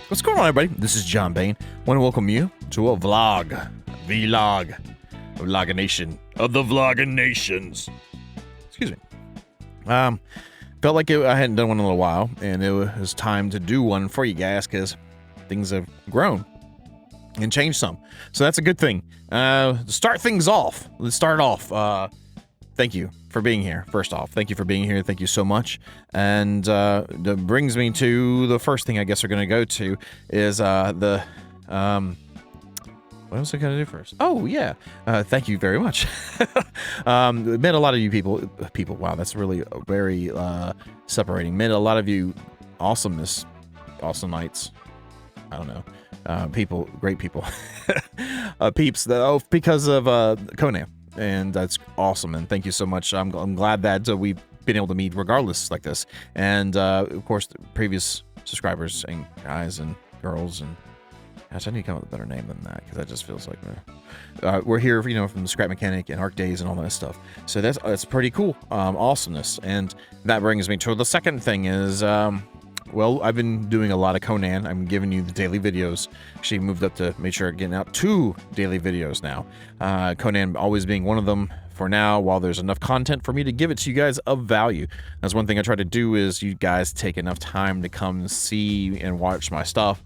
What's going on, everybody? This is John Bain. I want to welcome you to a vlog of Vlogination of the Vloginations. Excuse me. Felt like I hadn't done one in a little while, and it was time to do one for you guys because things have grown and changed some. So that's a good thing. To start things off, let's start off. Thank you for being here. First off, thank you for being here. Thank you so much. And that brings me to the first thing I guess we're going to go to is what else I got to do first? Oh, yeah. Thank you very much. Met a lot of you people. Wow, that's really very separating. Met a lot of you awesomeness, awesome nights. I don't know. People, great people. Peeps, because of Conan. And that's awesome, and thank you so much. I'm glad that we've been able to meet regardless like this. And of course, the previous subscribers and guys and girls, and gosh, I need to come up with a better name than that because that just feels like we're here, from the Scrap Mechanic and Arc Days and all that stuff. So that's pretty cool, awesomeness. And that brings me to the second thing is. Well, I've been doing a lot of Conan. I'm giving you the daily videos. Actually moved up to make sure I'm getting out 2 daily videos now. Conan always being one of them for now, while there's enough content for me to give it to you guys of value. That's one thing I try to do is you guys take enough time to come see and watch my stuff.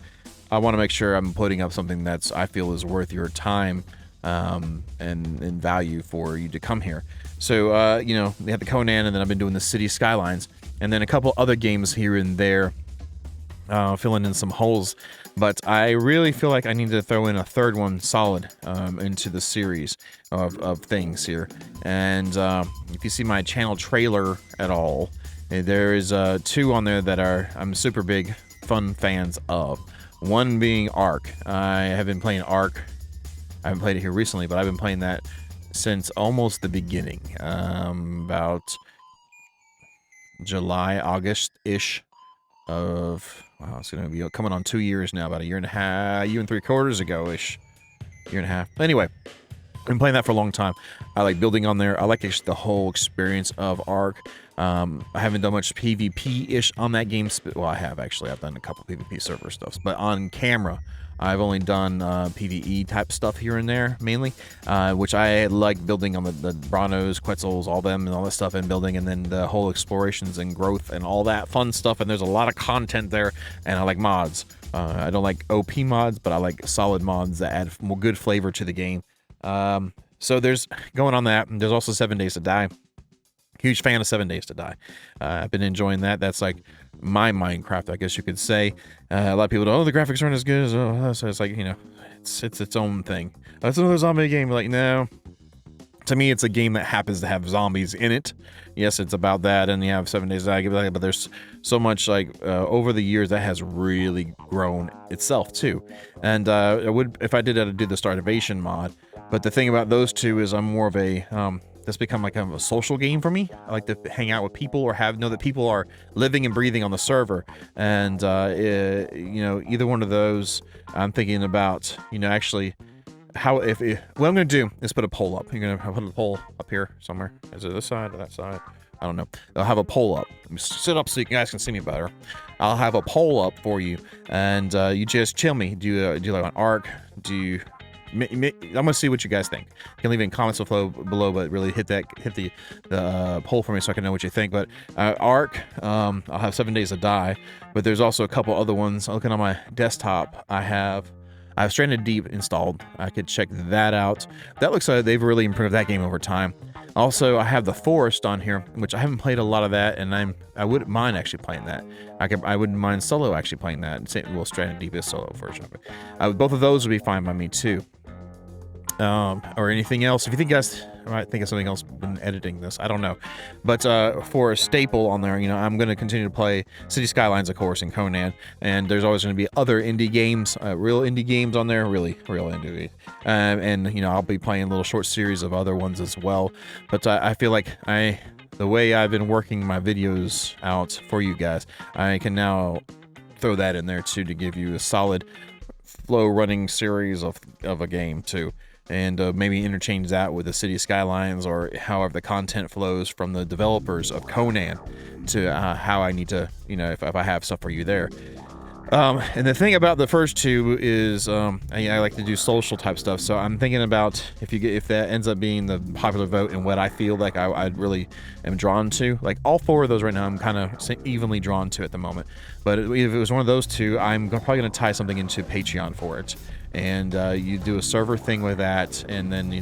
I want to make sure I'm putting up something that's I feel is worth your time and value for you to come here. So, they have the Conan, and then I've been doing the City Skylines. And then a couple other games here and there, filling in some holes. But I really feel like I need to throw in a third one solid into the series of things here. And if you see my channel trailer at all, there is 2 on there that I'm super big fun fans of. One being Ark. I have been playing Ark. I haven't played it here recently, but I've been playing that since almost the beginning. About July, August-ish of, wow, it's going to be coming on 2 years now, about a year and 3/4 ago-ish, year and a half. Anyway, I've been playing that for a long time. I like building on there. I like the whole experience of Ark. I haven't done much PvP-ish on that game. Well, I have, actually. I've done a couple PvP server stuff, but on camera, I've only done PvE type stuff here and there, mainly, which I like building on the Branos, Quetzals, all them, and all that stuff, and building, and then the whole explorations and growth and all that fun stuff. And there's a lot of content there, and I like mods. I don't like OP mods, but I like solid mods that add more good flavor to the game. So there's going on that. And there's also 7 Days to Die. Huge fan of 7 Days to Die. I've been enjoying that. That's like my Minecraft, I guess you could say. A lot of people go, the graphics aren't as good as, so it's like, it's its own thing. That's another zombie game. Like, no. To me, it's a game that happens to have zombies in it. Yes, it's about that, and you have 7 Days to Die, but there's so much, over the years, that has really grown itself, too. And I would, if I did that, I'd do the Starvation mod. But the thing about those 2 is I'm more of a... that's become like kind of a social game for me. I like to hang out with people or know that people are living and breathing on the server. And, either one of those, I'm thinking about, actually how, what I'm going to do is put a poll up. You're going to put a poll up here somewhere. Is it this side or that side? I don't know. I'll have a poll up. Let me sit up so you guys can see me better. I'll have a poll up for you. And you just chill me. Do you like an Ark? I'm gonna see what you guys think. You can leave in comments below, but really hit the poll for me so I can know what you think. But Ark, I'll have 7 Days to Die, but there's also a couple other ones. Looking on my desktop, I have Stranded Deep installed. I could check that out. That looks like they've really improved that game over time. Also, I have The Forest on here, which I haven't played a lot of that, and I wouldn't mind actually playing that. I wouldn't mind solo actually playing that. Well, Stranded Deep is solo version of it. Both of those would be fine by me too. Or anything else. If you think guys might think of something else when editing this, I don't know. But for a staple on there, I'm going to continue to play City Skylines, of course, and Conan. And there's always going to be other indie games, real indie games on there, really real indie. And I'll be playing a little short series of other ones as well. But I feel like the way I've been working my videos out for you guys, I can now throw that in there too to give you a solid flow running series of a game too. And maybe interchange that with the City Skylines or however the content flows from the developers of Conan to how I need to, if I have stuff for you there. And the thing about the first two is I like to do social type stuff, so I'm thinking about if that ends up being the popular vote and what I feel like I really am drawn to. Like all four of those right now I'm kind of evenly drawn to at the moment, but if it was one of those two, I'm probably going to tie something into Patreon for it, and you do a server thing with that, and then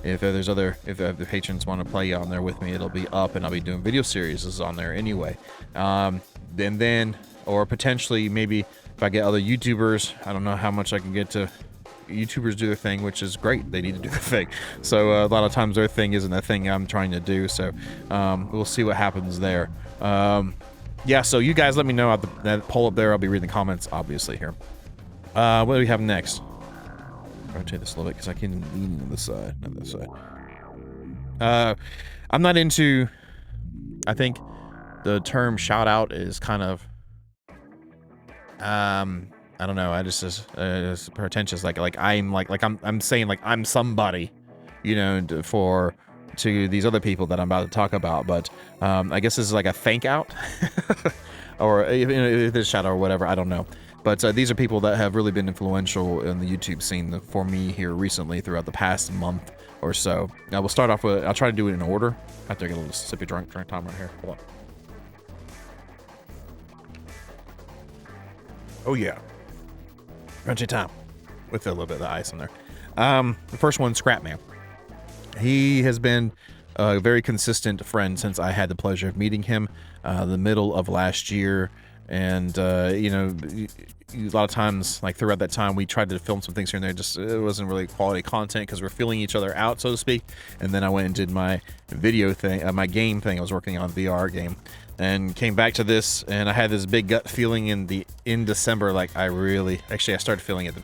if the patrons want to play on there with me, it'll be up, and I'll be doing video series on there anyway. Then or potentially maybe if I get other YouTubers, I don't know how much I can get to YouTubers do their thing, which is great. They need to do their thing. So a lot of times their thing isn't the thing I'm trying to do. So we'll see what happens there. Yeah, so you guys let me know at that poll up there. I'll be reading the comments, obviously, here. What do we have next? Rotate this a little bit because I can lean on this side, not this side. I'm not into, I think the term shout out is kind of, I don't know. I just it's pretentious. I'm saying like I'm somebody, to these other people that I'm about to talk about. But I guess this is like a thank out, or if it's shout out or whatever. I don't know. But these are people that have really been influential in the YouTube scene for me here recently throughout the past month or so. Now we'll start off with. I'll try to do it in order. I have to get a little sippy drink time right here. Hold on. Oh yeah, crunchy time with a little bit of the ice in there. The first one, Scrapman. He has been a very consistent friend since I had the pleasure of meeting him the middle of last year, and a lot of times, like throughout that time, we tried to film some things here and there. Just it wasn't really quality content because we're feeling each other out, so to speak. And then I went and did my video thing, my game thing. I was working on a VR game. And came back to this, and I had this big gut feeling in December, like I started feeling it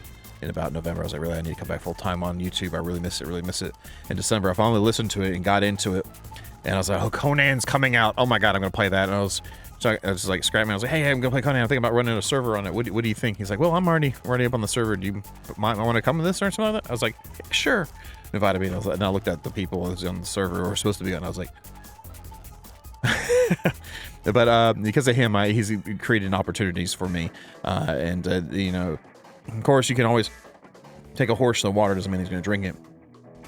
in about November. I was like, really, I need to come back full time on YouTube. I really miss it. In December, I finally listened to it and got into it, and I was like, oh, Conan's coming out. Oh my god, I'm gonna play that. And I was like, Scrapman. I was like, hey, I'm gonna play Conan. I'm thinking about running a server on it. What do you think? He's like, well, I'm already up on the server. Do you want to come to this or something like that? I was like, yeah, sure. Invited me, and I looked at the people that was on the server or were supposed to be on. And I was like. But because of him, he's created opportunities for me, and of course, you can always take a horse to the water. Doesn't mean he's going to drink it.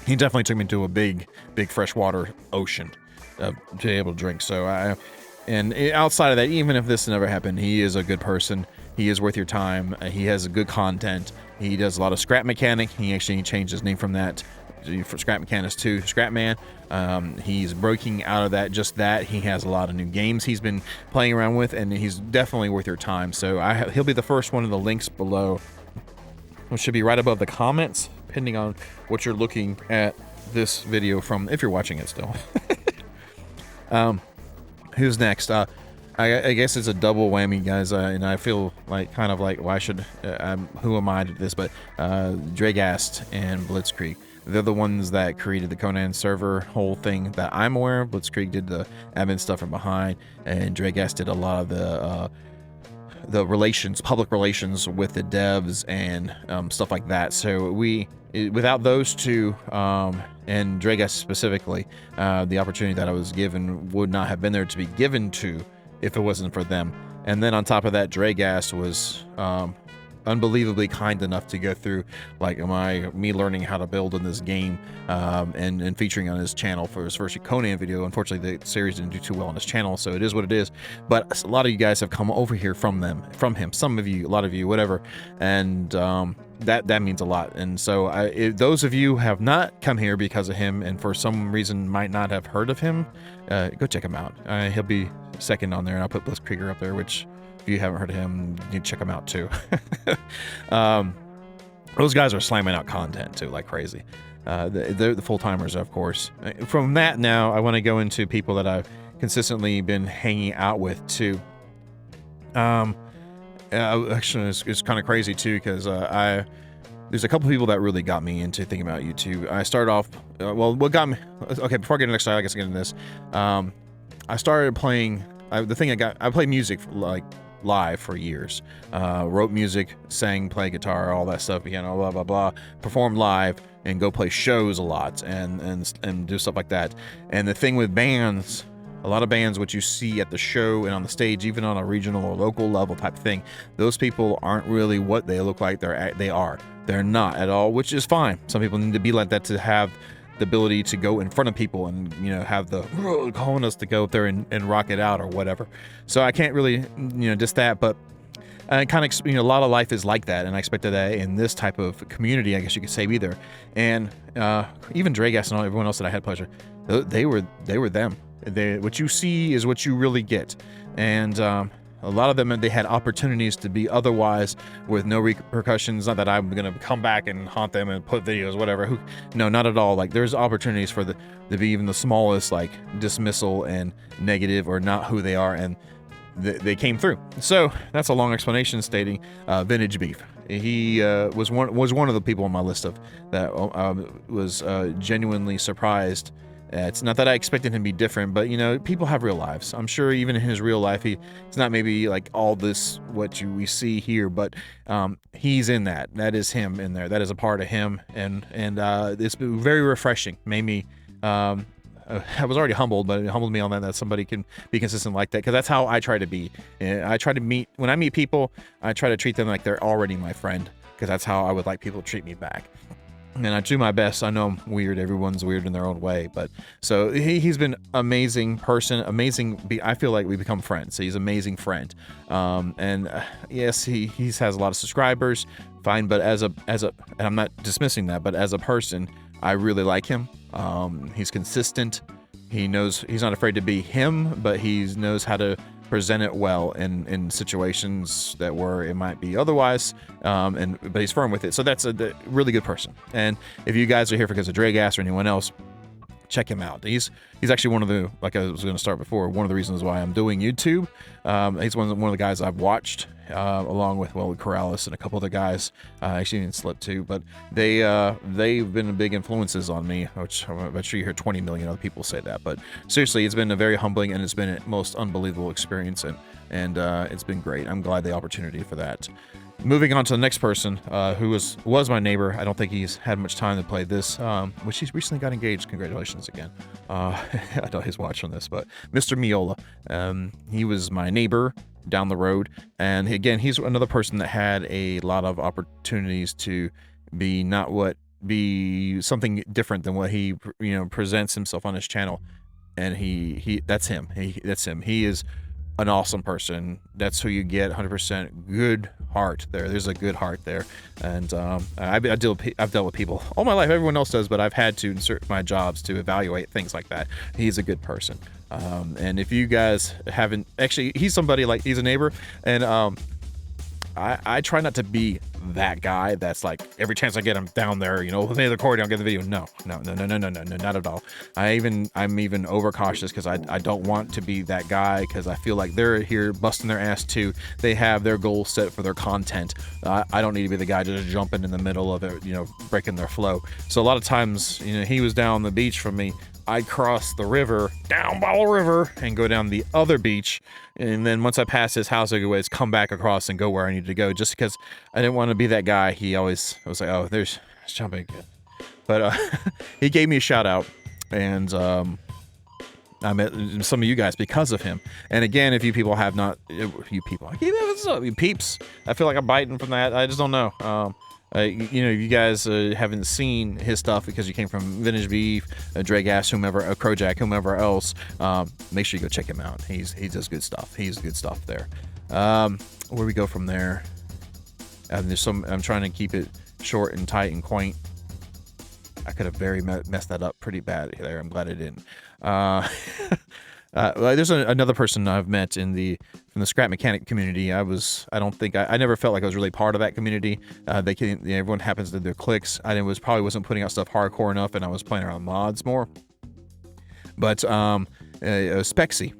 He definitely took me to a big freshwater ocean to be able to drink. So and outside of that, even if this never happened, he is a good person. He is worth your time. He has good content. He does a lot of scrap mechanic. He actually changed his name from that for Scrap Mechanics to Scrapman. He's breaking out of that. He has a lot of new games he's been playing around with, and he's definitely worth your time. So he'll be the first one in the links below, which should be right above the comments, depending on what you're looking at this video from, if you're watching it still. Who's next? I guess it's a double whammy, guys, and I feel like why should who am I to this? But Dragast and Blitzkrieg. They're the ones that created the Conan server whole thing that I'm aware of. Blitzkrieg did the admin stuff from behind, and Dragast did a lot of the public relations with the devs and stuff like that. So without those two, and Dragast specifically, the opportunity that I was given would not have been there to be given to if it wasn't for them. And then on top of that, Dragast was unbelievably kind enough to go through me learning how to build in this game, and featuring on his channel for his first Conan video. Unfortunately, the series didn't do too well on his channel, so it is what it is. But a lot of you guys have come over here from him. Some of you, a lot of you, whatever, and that means a lot. And so if those of you have not come here because of him, and for some reason might not have heard of him, go check him out. He'll be second on there, and I'll put Blitzkrieger up there, which if you haven't heard of him, you need to check him out too. Those guys are slamming out content too, like crazy. They're the full-timers, of course. From that, now I want to go into people that I've consistently been hanging out with too. Actually, it's kind of crazy too, because there's a couple people that really got me into thinking about YouTube. I started off, what got me, okay, before I get into next slide, I guess I get into this. I started playing, I played music live for years. Wrote music, sang, play guitar, all that stuff, blah, blah, blah. Performed live and go play shows a lot and do stuff like that. And the thing with bands, A lot of bands, what you see at the show and on the stage, even on a regional or local level type thing, those people aren't really what they look like they are. They're not at all, which is fine. Some people need to be like that to have the ability to go in front of people and, you know, have the calmness to go up there and rock it out or whatever. So I can't really, you know, just that, but I kind of, you know, a lot of life is like that, and I expected that in this type of community, I guess you could say either. And even Dragas and everyone else that I had pleasure, they were them. What you see is what you really get, and a lot of them, they had opportunities to be otherwise with no repercussions. Not that I'm gonna come back and haunt them and put videos, whatever. No, not at all. Like, there's opportunities for to be even the smallest, like, dismissal and negative or not who they are, and they came through. So that's a long explanation stating Vintage Beef. He was one of the people on my list of that was genuinely surprised. It's not that I expected him to be different, but, you know, people have real lives. I'm sure even in his real life, it's not maybe like all this what we see here, but he's in that. That is him in there. That is a part of him, and it's been very refreshing. Made me. I was already humbled, but it humbled me on that somebody can be consistent like that, because that's how I try to be. I try to when I meet people, I try to treat them like they're already my friend, because that's how I would like people to treat me back. And I do my best. I know I'm weird. Everyone's weird in their own way. But so he's been amazing person, amazing. I feel like we become friends. So he's an amazing friend. Yes, he has a lot of subscribers. Fine. But as a, and I'm not dismissing that, but as a person, I really like him. He's consistent. He knows he's not afraid to be him, but he knows how to present it well in situations that where it might be otherwise, but he's firm with it. So that's a really good person. And if you guys are here because of Dragas or anyone else, check him out. He's actually one of the, like I was going to start before, one of the reasons why I'm doing YouTube. He's one of the guys I've watched, along with Corrales and a couple other guys. Actually even Slip too, but they've been big influences on me, which I'm sure you hear 20 million other people say that. But seriously, it's been a very humbling, and it's been a most unbelievable experience, and it's been great. I'm glad the opportunity for that. Moving on to the next person, who was my neighbor. I don't think he's had much time to play this, which he's recently got engaged. Congratulations again. I know he's watching this, but Mr. Miola, he was my neighbor down the road, and again, he's another person that had a lot of opportunities to be something different than what he presents himself on his channel, and that's him. That's him. He is an awesome person. That's who you get. 100% good heart there. There's a good heart there. And I've dealt with people all my life. Everyone else does, but I've had to insert my jobs to evaluate things like that. He's a good person. And if you guys haven't, actually, he's somebody, like, he's a neighbor, and I try not to be that guy that's like, every chance I get, I'm down there, play the recording, I'll get the video. No, not at all. I'm even overcautious, because I don't want to be that guy, because I feel like they're here busting their ass too. They have their goals set for their content. I don't need to be the guy just jumping in the middle of it, breaking their flow. So a lot of times, he was down the beach from me. I'd cross the river, down by the river, and go down the other beach. And then once I pass his house, I always come back across and go where I needed to go, just because I didn't want to be that guy. I was like, oh, there's jumping again. But he gave me a shout out, and I met some of you guys because of him. And again, if you people have not, you peeps, I feel like I'm biting from that. I just don't know. You guys haven't seen his stuff because you came from Vintage Beef, Dragas, whomever, Crojack, whomever else. Make sure you go check him out. He does good stuff. He's good stuff there. Where we go from there? I'm trying to keep it short and tight and quaint. I could have messed that up pretty bad there. I'm glad I didn't. There's another person I've met from the scrap mechanic community. I never felt like I was really part of that community. Everyone happens to their clicks. I probably wasn't putting out stuff hardcore enough, and I was playing around mods more. But Spexy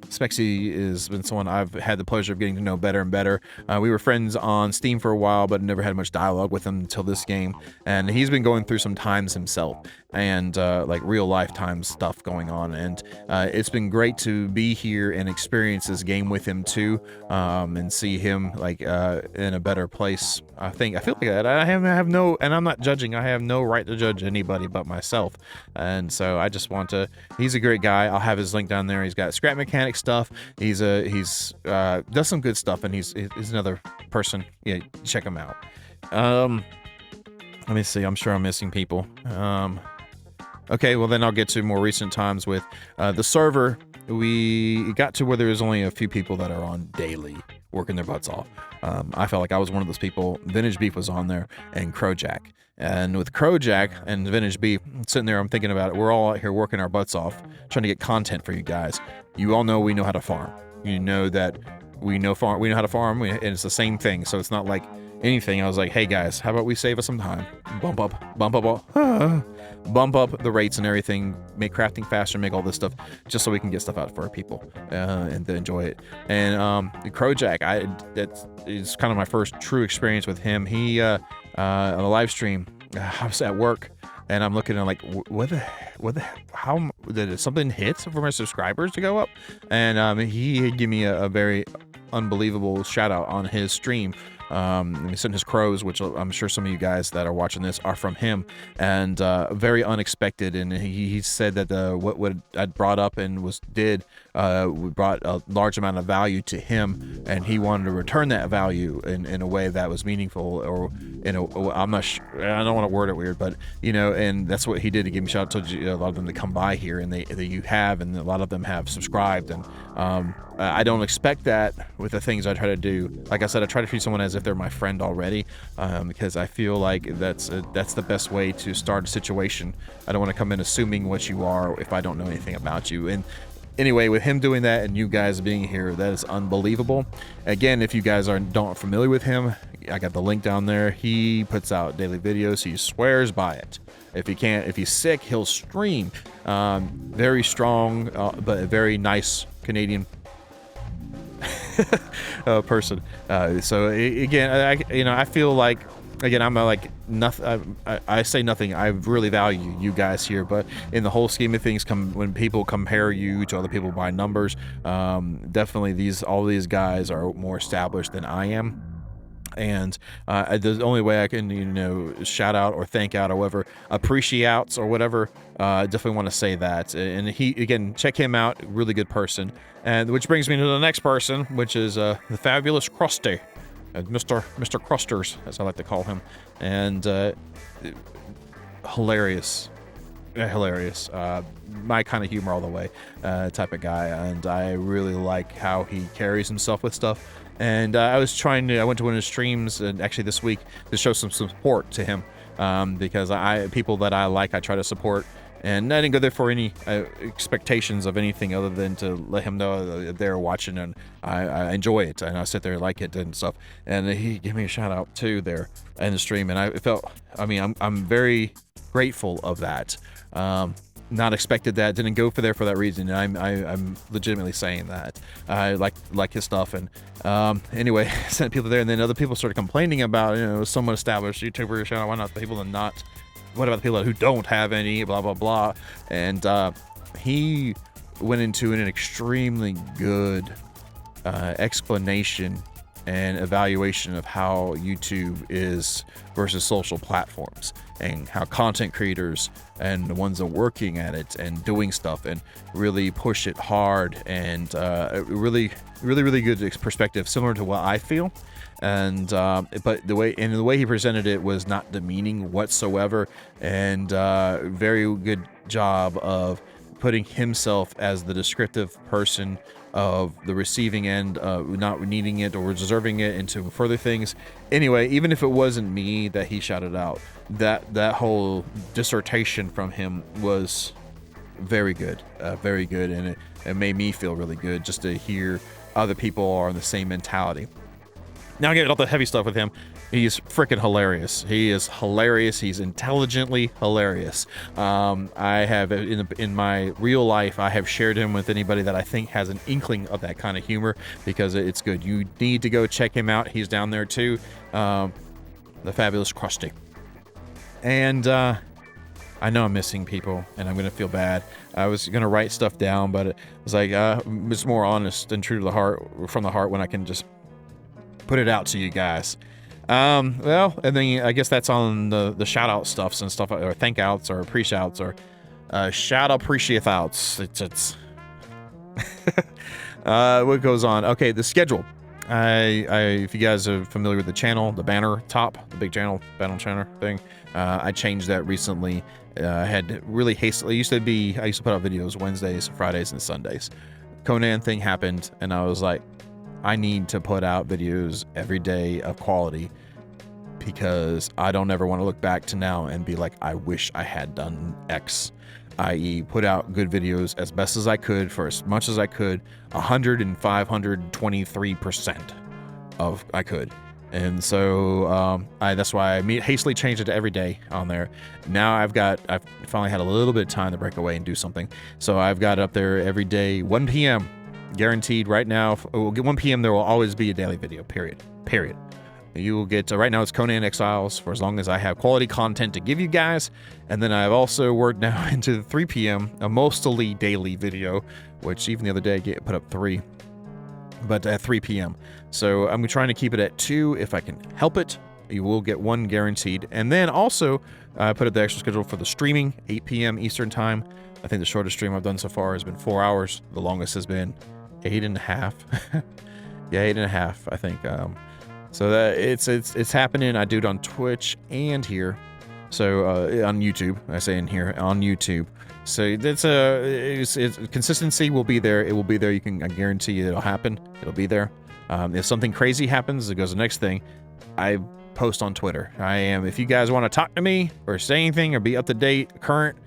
has been someone I've had the pleasure of getting to know better and better. We were friends on Steam for a while, but never had much dialogue with him until this game. And he's been going through some times himself, and like real life time stuff going on. And it's been great to be here and experience this game with him too, and see him like in a better place. I feel like that. I have no, and I'm not judging. I have no right to judge anybody but myself. And so I just want to. He's a great guy. I'll have his link down there there. He's got scrap mechanic stuff. He's does some good stuff, and he's another person. Yeah, check him out. Let me see. I'm sure I'm missing people. Okay, well then I'll get to more recent times with the server. We got to where there was only a few people that are on daily, working their butts off. I felt like I was one of those people. Vintage Beef was on there, and Crowjack. And with Crowjack and Vintage Beef, sitting there, I'm thinking about it. We're all out here working our butts off, trying to get content for you guys. You all know we know how to farm. You know that we know how to farm, and it's the same thing. So it's not like anything. I was like, hey guys, how about we save us some time? Bump up the rates and everything, make crafting faster, make all this stuff, just so we can get stuff out for our people and to enjoy it. And Crowjack, that is kind of my first true experience with him. He on a live stream, I was at work and I'm looking at like, how did something hit for my subscribers to go up? And he gave me a very unbelievable shout out on his stream. He sent his crows, which I'm sure some of you guys that are watching this are from him, and very unexpected. And he said that what I'd brought up and brought a large amount of value to him, and he wanted to return that value in a way that was meaningful, or I'm not sure, I don't want to word it weird, but and that's what he did. He gave me a shout out to a lot of them to come by here, and and a lot of them have subscribed, and I don't expect that with the things I try to do. Like I said, I try to treat someone as if they're my friend already, because I feel like that's the best way to start a situation. I don't want to come in assuming what you are if I don't know anything about you. And anyway, with him doing that and you guys being here, that is unbelievable. Again, if you guys aren't familiar with him, I got the link down there. He puts out daily videos. He swears by it. If he's sick, he'll stream. Very strong, but a very nice Canadian person. So again, I feel like, again, I'm like nothing. I say nothing. I really value you guys here, but in the whole scheme of things, when people compare you to other people by numbers, definitely all these guys are more established than I am. And the only way I can, shout out or thank out or whatever, appreciate or whatever, definitely want to say that. And he, again, check him out, really good person. And which brings me to the next person, which is the fabulous Krusty, Mr. Crusters, as I like to call him. And hilarious. My kind of humor all the way type of guy. And I really like how he carries himself with stuff. And I went to one of his streams, and actually this week, to show some support to him, because people that I like, I try to support, and I didn't go there for any expectations of anything other than to let him know that they're watching, and I enjoy it, and I sit there and like it and stuff. And he gave me a shout out too there in the stream, and I'm very grateful of that. Not expected that, didn't go there for that reason. I'm legitimately saying that. I like his stuff, and anyway, sent people there, and then other people started complaining about, someone established YouTuber channel. Why not the people that not? What about the people who don't have any? Blah blah blah. And he went into an extremely good explanation and evaluation of how YouTube is versus social platforms, and how content creators and the ones that are working at it and doing stuff and really push it hard, and really good perspective, similar to what I feel. And but the way he presented it was not demeaning whatsoever, and very good job of putting himself as the descriptive person of the receiving end, not needing it or deserving it into further things. Anyway, even if it wasn't me that he shouted out, that whole dissertation from him was very good, and it made me feel really good just to hear other people are in the same mentality. Now I get all the heavy stuff with him. He's freaking hilarious. He is hilarious. He's intelligently hilarious. I have, in my real life, I have shared him with anybody that I think has an inkling of that kind of humor, because it's good. You need to go check him out. He's down there too. The fabulous Krusty. And I know I'm missing people, and I'm going to feel bad. I was going to write stuff down, but it was like, it's more honest and true to the heart, from the heart, when I can just put it out to you guys. Well, and then I guess that's on the shout out stuffs and stuff, or thank outs or pre-shouts, or shout out appreciate outs. It's What goes on? Okay, the schedule. If you guys are familiar with the channel, the banner top, the big channel, banner thing, I changed that recently. I had really hastily. I used to put out videos Wednesdays, Fridays, and Sundays. Conan thing happened, and I was like, I need to put out videos every day of quality, because I don't ever want to look back to now and be like, I wish I had done X, i.e. put out good videos as best as I could for as much as I could, 100 and 523% of I could. And so that's why I hastily changed it to every day on there. Now I've finally had a little bit of time to break away and do something. So I've got it up there every day, 1 p.m. guaranteed. Right now, 1 p.m. there will always be a daily video, period. You will get, right now it's Conan Exiles for as long as I have quality content to give you guys. And then I've also worked now into 3 p.m., a mostly daily video, which even the other day I put up 3, but at 3 p.m. So I'm trying to keep it at 2 if I can help it. You will get 1 guaranteed. And then also I put up the extra schedule for the streaming, 8 p.m. Eastern time. I think the shortest stream I've done so far has been 4 hours. The longest has been 8.5. Yeah, 8.5, I think. So that it's happening. I do it on Twitch and here, so on YouTube. I say in here on YouTube. So that's consistency will be there. It will be there. I guarantee you it'll happen. It'll be there. If something crazy happens, it goes the next thing. I post on Twitter. If you guys want to talk to me or say anything or be up to date, current,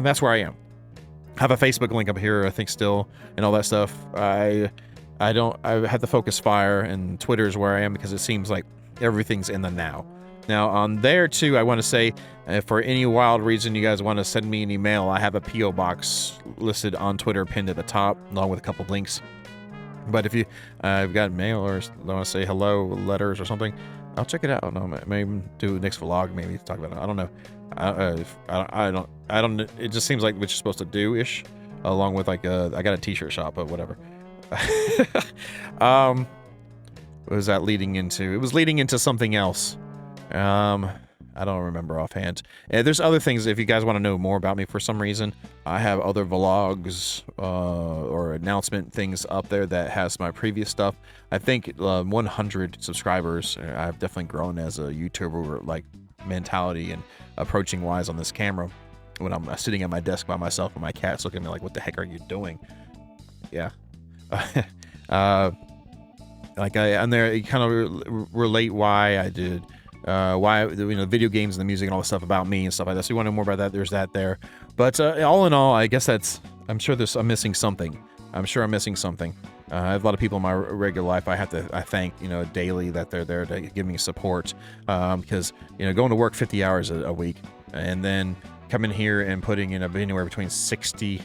that's where I am. I have a Facebook link up here, I think, still, and all that stuff. I have the focus fire, and Twitter is where I am because it seems like everything's in the now. Now, on there, too, I want to say, for any wild reason you guys want to send me an email, I have a P.O. box listed on Twitter, pinned at the top, along with a couple links. But if I've got mail or want to say hello, letters or something, I'll check it out. No, maybe do the next vlog, maybe talk about it. I don't know. I don't. It just seems like what you're supposed to do ish, along with like I got a t-shirt shop, but whatever. What was that leading into? It was leading into something else. I don't remember offhand. There's other things if you guys want to know more about me for some reason. I have other vlogs or announcement things up there that has my previous stuff. I think 100 subscribers. I've definitely grown as a YouTuber, like mentality and approaching wise on this camera. When I'm sitting at my desk by myself and my cat's looking at me like, "What the heck are you doing?" Yeah. Like I'm there. You kind of relate why I did. Why, video games and the music and all the stuff about me and stuff like that. So you want to know more about that, there's that there. But all in all, I guess I'm sure I'm missing something. I'm sure I'm missing something. I have a lot of people in my regular life I thank, daily that they're there to give me support. Because, going to work 50 hours a week and then coming here and putting in anywhere between 60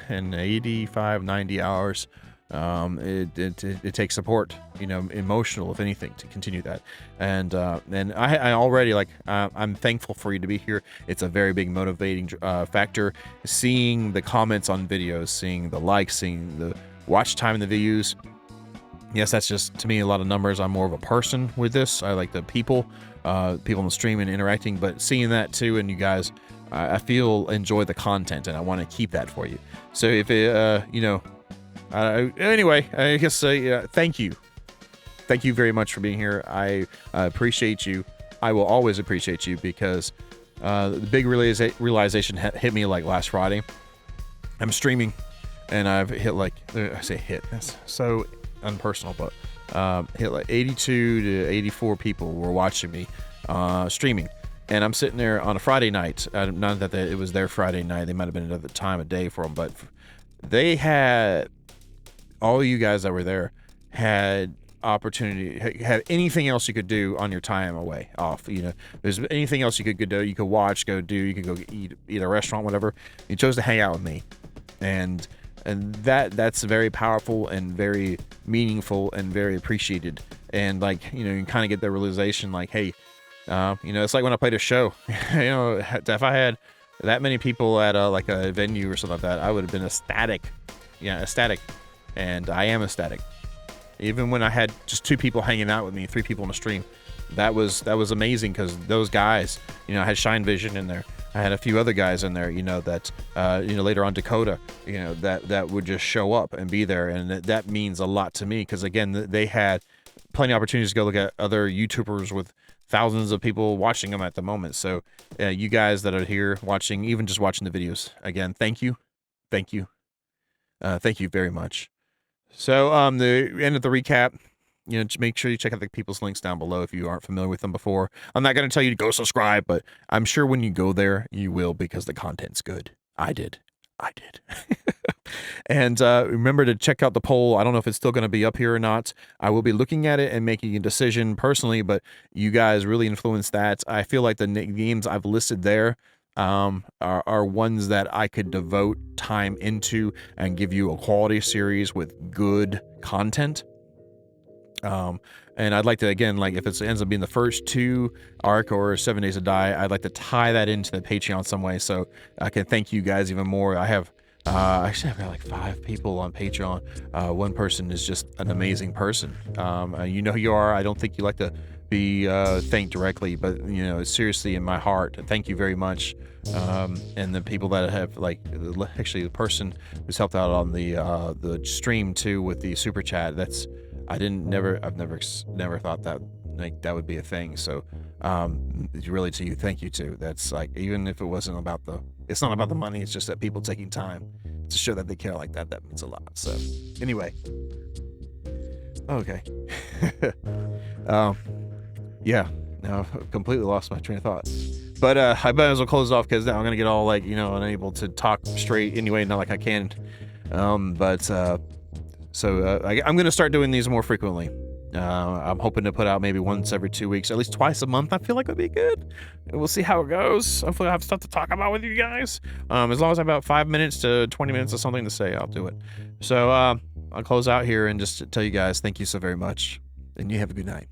and 85, 90 hours. It takes support, emotional, if anything, to continue that. And I already, I'm thankful for you to be here. It's a very big motivating factor. Seeing the comments on videos, seeing the likes, seeing the watch time and the views. Yes, that's just, to me, a lot of numbers. I'm more of a person with this. I like the people on the stream and interacting, but seeing that too, and you guys, I feel enjoy the content, and I want to keep that for you. So if anyway, I guess thank you. Thank you very much for being here. I appreciate you. I will always appreciate you because the big realization hit me like last Friday. I'm streaming and I've hit I say hit, that's so unpersonal, but hit like 82 to 84 people were watching me streaming. And I'm sitting there on a Friday night. Not that it was their Friday night. They might have been another time of day for them, but they had... all of you guys that were there had opportunity, had anything else you could do on your time away off. There's anything else you could do. You could watch, go do. You could go eat at a restaurant, whatever. You chose to hang out with me, and that's very powerful and very meaningful and very appreciated. And you kind of get the realization, hey, it's like when I played a show. If I had that many people at a venue or something like that, I would have been ecstatic. Yeah, ecstatic. And I am ecstatic. Even when I had just 2 people hanging out with me, 3 people on the stream, that was amazing because those guys, I had Shine Vision in there. I had a few other guys in there, you know, that, you know, later on Dakota, you know, that would just show up and be there. And that means a lot to me because, again, they had plenty of opportunities to go look at other YouTubers with thousands of people watching them at the moment. So you guys that are here watching, even just watching the videos, again, thank you. Thank you. Thank you very much. So the end of the recap, you know, just make sure you check out the people's links down below if you aren't familiar with them before. I'm not going to tell you to go subscribe, but I'm sure when you go there, you will because the content's good. I did. And remember to check out the poll. I don't know if it's still going to be up here or not. I will be looking at it and making a decision personally, but you guys really influence that. I feel like the games I've listed there are ones that I could devote time into and give you a quality series with good content. And I'd like to, again, like if it ends up being the first 2 ARK or 7 Days to Die, I'd like to tie that into the Patreon some way so I can thank you guys even more. I have, actually I've got like 5 people on Patreon. One person is just an amazing person. You know who you are. I don't think you like to be thanked directly, but you know, seriously in my heart, thank you very much. And the people that have, like, actually the person who's helped out on the stream too with the super chat, that's, I've never thought that like that would be a thing. So really to you, thank you too. That's like, even if it wasn't about it's not about the money, it's just that people taking time to show that they care like that means a lot. So anyway, okay. Yeah, now I've completely lost my train of thought. But I might as well close it off because now I'm gonna get all, like, you know, unable to talk straight anyway, not like I can. So I'm going to start doing these more frequently. I'm hoping to put out maybe once every 2 weeks, at least twice a month. I feel like would be good. And we'll see how it goes. Hopefully I have stuff to talk about with you guys. As long as I have about 5 minutes to 20 minutes of something to say, I'll do it. So I'll close out here and just tell you guys thank you so very much. And you have a good night.